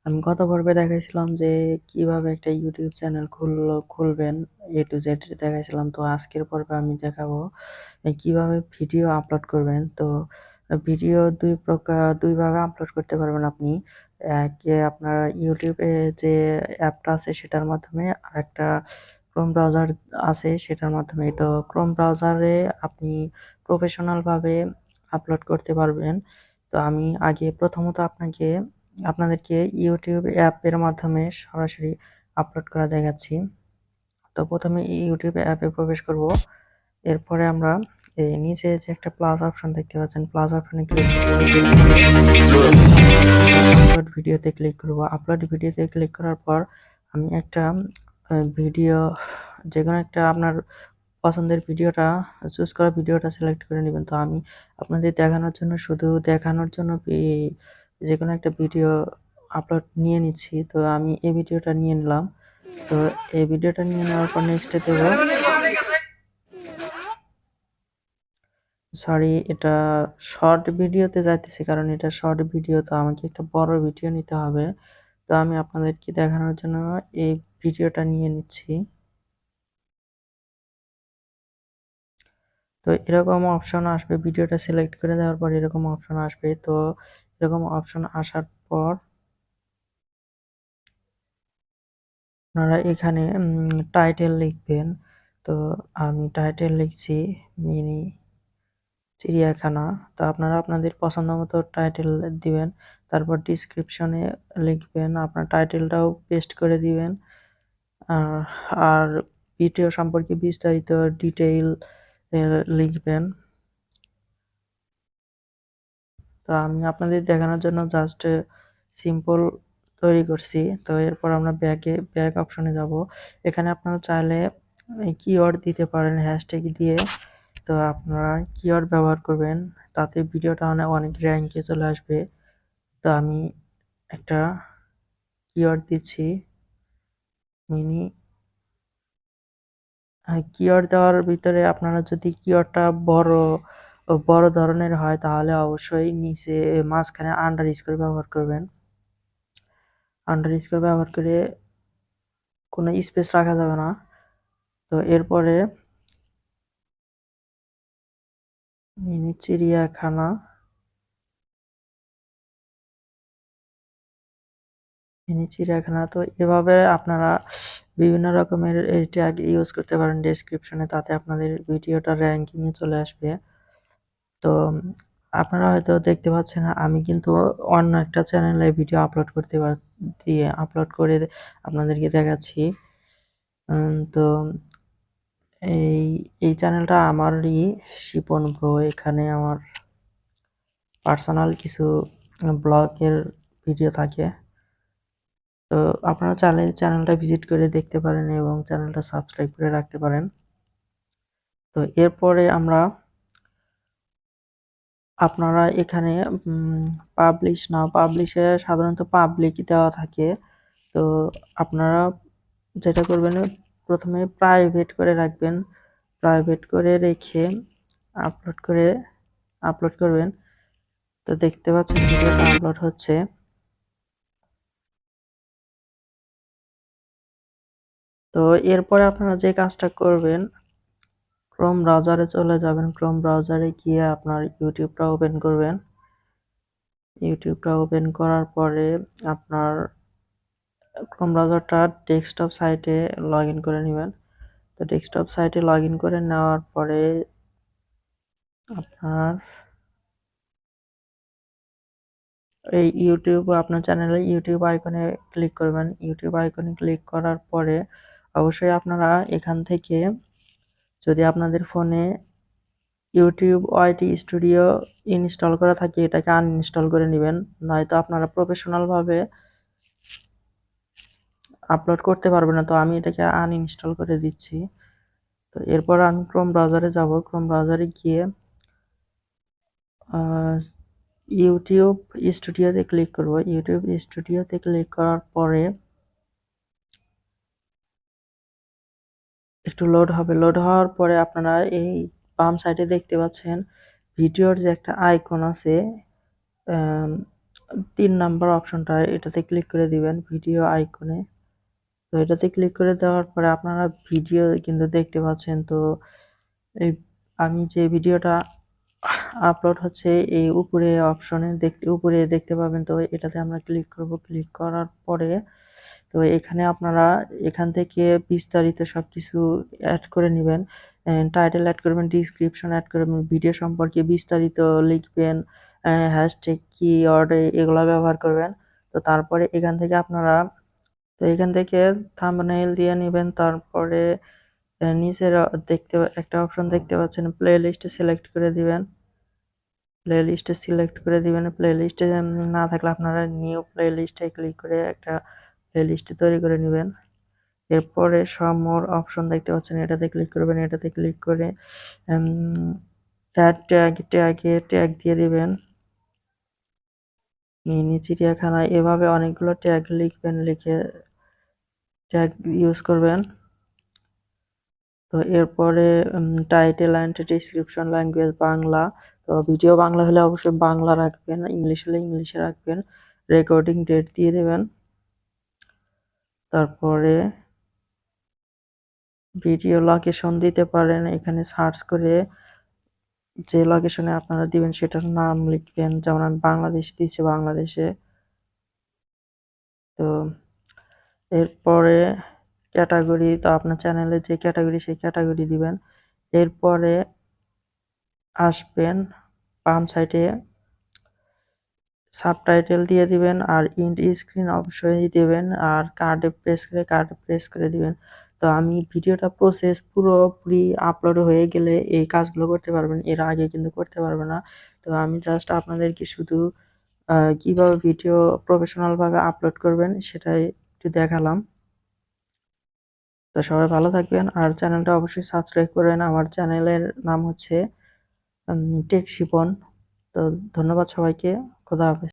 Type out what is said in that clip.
আমি গত পর্বে দেখাইছিলাম যে কিভাবে একটা ইউটিউব চ্যানেল খুলবেন, এ টু জেড দেখাইছিলাম। তো আজকের পর্বে আমি দেখাবো কিভাবে ভিডিও আপলোড করবেন। তো ভিডিও দুই ভাবে আপলোড করতে পারবেন আপনি। একে আপনার ইউটিউবে যে অ্যাপটা আছে সেটার মাধ্যমে, আর একটা ক্রোম ব্রাউজার আছে সেটার মাধ্যমে। তো ক্রোম ব্রাউজারে আপনি প্রফেশনাল ভাবে আপলোড করতে পারবেন। তো আমি আগে প্রথমত আপনাদেরকে ইউটিউব অ্যাপের মাধ্যমে সরাসরি আপলোড করা দেখাচ্ছি। তো প্রথমে ইউটিউব অ্যাপে প্রবেশ করব। এরপরে আমরা এই নিচে যে একটা প্লাস অপশন দেখতে পাচ্ছেন, প্লাস অপশনে ক্লিক আপলোড ভিডিওতে ক্লিক করব। আপলোড ভিডিওতে ক্লিক করার পর আমি একটা ভিডিও, যে কোনো একটা আপনার পছন্দের ভিডিওটা চুজ করা ভিডিওটা সিলেক্ট করে নেবেন। তো আমি আপনাদের দেখানোর জন্য যে কোনো একটা ভিডিও আপলোড নিয়ে নিচ্ছি। তো আমি এই ভিডিওটা নিয়ে নিলাম। তো এই ভিডিওটা নিয়ে নেওয়ার পর নেক্সটে দেব। সরি, এটা শর্ট ভিডিওতে যাইতেছে, কারণ এটা শর্ট ভিডিও। তো আমাকে একটা বড় ভিডিও নিতে হবে। তো আমি আপনাদেরকে দেখানোর জন্য এই ভিডিওটা নিয়ে নিচ্ছি। তো এরকম অপশন আসবে, ভিডিওটা সিলেক্ট করে দেওয়ার পর এরকম অপশন আসবে। তো এরকম অপশন আসার পর আপনারা এখানে টাইটেল লিখবেন। তো আমি টাইটেল লিখছি মিনি চিড়িয়াখানা। তো আপনারা আপনাদের পছন্দ মতো টাইটেল দিবেন। তারপর ডিসক্রিপশনে লিখবেন, আপনার টাইটেলটাও পেস্ট করে দিবেন। আর আর ভিডিও সম্পর্কে বিস্তারিত ডিটেইল লিখবেন। তো আমি আপনাদের দেখানোর জন্য জাস্ট সিম্পল তৈরি করছি। তো এরপর আমরা ব্যাক অপশনে যাব। এখানে আপনারা চাইলে কিওয়ার্ড দিতে পারেন হ্যাশট্যাগ দিয়ে। তো আপনারা কিওয়ার্ড ব্যবহার করবেন, তাতে ভিডিওটা অনেক র্যাঙ্কে চলে আসবে। তো আমি একটা কিওয়ার্ড দিচ্ছি মিনি। কিওয়ার্ড দেওয়ার ভিতরে আপনারা যদি কিওয়ার্ডটা বড় ধরনের হয় তাহলে অবশ্যই নিচে মাঝখানে আন্ডারস্কোর ব্যবহার করবেন। আন্ডারস্কোর ব্যবহার করে কোনো স্পেস রাখা যাবে না। তো এরপরে মিনি চিড়িয়াখানা, তো এভাবে আপনারা বিভিন্ন রকমের এই ট্যাগ ইউজ করতে পারেন ডেসক্রিপশনে, তাতে আপনাদের ভিডিওটা র্যাঙ্কিংয়ে চলে আসবে। তো আপনারা হয়তো দেখতে পাচ্ছেন আমি কিন্তু অন্য একটা চ্যানেলে ভিডিও আপলোড করে আপনাদেরকে দেখাচ্ছি। তো এই চ্যানেলটা আমারই, শিপন ব্রো। এখানে আমার পার্সোনাল কিছু ব্লগের ভিডিও থাকে। তো আপনারা চাইলে চ্যানেলটা ভিজিট করে দেখতে পারেন এবং চ্যানেলটা সাবস্ক্রাইব করে রাখতে পারেন। তো এরপরে আপনারা এখানে পাবলিশে সাধারণত পাবলিক দেওয়া থাকে। তো আপনারা যেটা করবেন, প্রথমে প্রাইভেট করে রাখবেন। প্রাইভেট করে রেখে আপলোড করবেন। তো দেখতে পাচ্ছেন ভিডিওটা আপলোড হচ্ছে। তো এরপরে আপনারা যে কাজটা করবেন, ক্রোম ব্রাউজারে চলে যাবেন। ক্রোম ব্রাউজারে গিয়ে আপনার ইউটিউবটা ওপেন করবেন। ইউটিউবটা ওপেন করার পরে আপনার ক্রোম ব্রাউজারটা ডেস্কটপ সাইটে লগ ইন করে নেবেন। তো ডেস্কটপ সাইটে লগ ইন করে নেওয়ার পরে আপনার আপনার চ্যানেলে ইউটিউব আইকনে ক্লিক করবেন। ইউটিউব আইকনে ক্লিক করার পরে অবশ্যই আপনারা এখান থেকে, যদি আপনাদের ফোনে ইউটিউব ওয়াইটি স্টুডিও ইনস্টল করা থাকে, এটাকে আনইনস্টল করে নেবেন, নয়তো আপনারা প্রফেশনাল ভাবে আপলোড করতে পারবেন না। তো আমি এটাকে আনইনস্টল করে দিচ্ছি। তো এরপর আমি ক্রোম ব্রাউজারে যাব। ক্রোম ব্রাউজারে গিয়ে ইউটিউব স্টুডিওতে ক্লিক করব। ইউটিউব স্টুডিওতে ক্লিক করার পরে একটু লোড হবে। লোড হওয়ার পরে আপনারা এই বাম সাইডে দেখতে পাচ্ছেন ভিডিওর যে একটা আইকন আছে, 3 নাম্বার অপশনটা এটাতে ক্লিক করে দিবেন ভিডিও আইকনে। তো এটাতে ক্লিক করে দেওয়ার পরে আপনারা ভিডিও কিন্তু দেখতে পাচ্ছেন। তো এই আমি যে ভিডিওটা আপলোড হচ্ছে এই উপরে অপশনে উপরে দেখতে পাবেন। তো এটাতে আমরা ক্লিক করব। ক্লিক করার পরে তো এখানে আপনারা এখান থেকে বিস্তারিত সবকিছু এড করে নিবেন। টাইটেল এড করবেন, ডেসক্রিপশন এড করবেন, ভিডিও সম্পর্কে বিস্তারিত লিখবেন, হ্যাশট্যাগ কিওয়ার্ড এগুলা ব্যবহার করবেন। তো তারপরে এখান থেকে থাম্বনেইল দিয়ে নিবেন। তারপরে নিচের দেখতে একটা অপশন দেখতে পাচ্ছেন প্লেলিস্ট সিলেক্ট করে দিবেন। প্লেলিস্টে সিলেক্ট করে দিবেন। প্লেলিস্টে না থাকলে আপনারা নিউ প্লেলিস্টে ক্লিক করে একটা প্লেলিস্ট তৈরি করে নিবেন। এরপরে মোর অপশন দেখতে পাচ্ছেন এটাতে ক্লিক করবেন। এটাতে ক্লিক করে উম অ্যাড ট্যাগ দিয়ে দিবেন। মিনি চিড়িয়াখানা এভাবে অনেকগুলো ট্যাগ লিখবেন, লিখে ট্যাগ ইউজ করবেন। তো এরপরে title and description language Bangla. তো ভিডিও বাংলা হলে অবশ্যই বাংলা রাখবেন, ইংলিশ হলে ইংলিশে রাখবেন। রেকর্ডিং ডেট দিয়ে দেবেন। তারপরে ভিডিও লোকেশন দিতে পারেন। এখানে সার্চ করে যে লোকেশনে আপনারা দিবেন সেটার নাম লিখবেন। যেমন আমি বাংলাদেশ দিয়েছি, বাংলাদেশে। তো এরপরে ক্যাটাগরি, তো আপনার চ্যানেলে যে ক্যাটাগরি সেই ক্যাটাগরি দিবেন। এরপরে আসবেন বাম সাইডে সাবটাইটেল দিয়ে দিবেন আর ইন্ড স্ক্রিন অবশ্যই দিবেন আর কার্ডে প্রেস করে দিবেন। তো আমি ভিডিওটা প্রসেস পুরোপুরি আপলোড হয়ে গেলে এই কাজগুলো করতে পারবেন। এর আগে কিন্তু করতে পারবে না। তো আমি জাস্ট আপনাদেরকে শুধু কিভাবে ভিডিও প্রফেশনাল ভাবে আপলোড করবেন সেটাই একটু দেখালাম। তো সবাই ভালো থাকবেন আর চ্যানেলটা অবশ্যই সাবস্ক্রাইব করবেন। আমার চ্যানেলের নাম হচ্ছে টেক শিপন। তো ধন্যবাদ সবাইকে। খোদা হাফেজ।